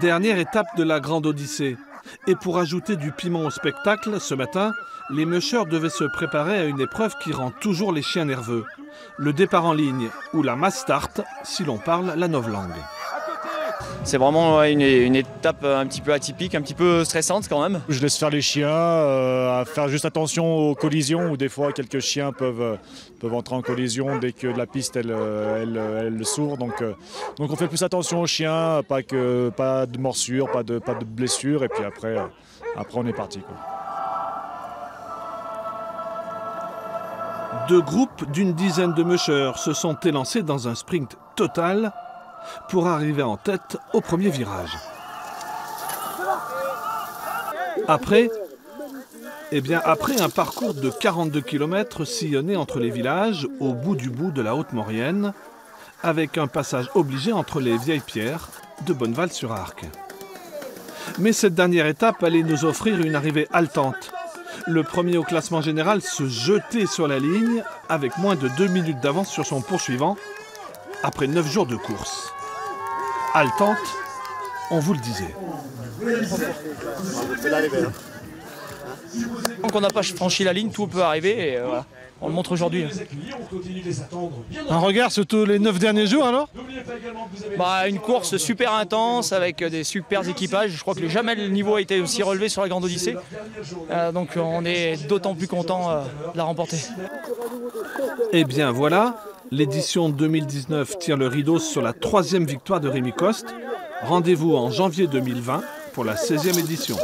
Dernière étape de la Grande Odyssée. Et pour ajouter du piment au spectacle, ce matin, les mushers devaient se préparer à une épreuve qui rend toujours les chiens nerveux. Le départ en ligne, ou la mass start, si l'on parle la novlangue. C'est vraiment une étape un petit peu atypique, un petit peu stressante quand même. Je laisse faire les chiens, à faire juste attention aux collisions où des fois quelques chiens peuvent entrer en collision dès que la piste elle s'ouvre. Donc on fait plus attention aux chiens, pas de morsures, pas de blessures et puis après on est parti, quoi. Deux groupes d'une dizaine de mushers se sont élancés dans un sprint total pour arriver en tête au premier virage. Après un parcours de 42 km sillonné entre les villages au bout de la Haute-Maurienne, avec un passage obligé entre les vieilles pierres de Bonneval-sur-Arc. Mais cette dernière étape allait nous offrir une arrivée haletante. Le premier au classement général se jetait sur la ligne avec moins de 2 minutes d'avance sur son poursuivant après 9 jours de course. Haletante, on vous le disait. Tant qu'on n'a pas franchi la ligne, tout peut arriver et voilà, on le montre aujourd'hui. Un regard sur tous les 9 derniers jours alors ? Une course super intense avec des super équipages. Je crois que jamais le niveau a été aussi relevé sur la Grande Odyssée. Donc on est d'autant plus content de la remporter. Eh bien voilà, l'édition 2019 tire le rideau sur la 3e victoire de Rémi Coste. Rendez-vous en janvier 2020 pour la 16e édition.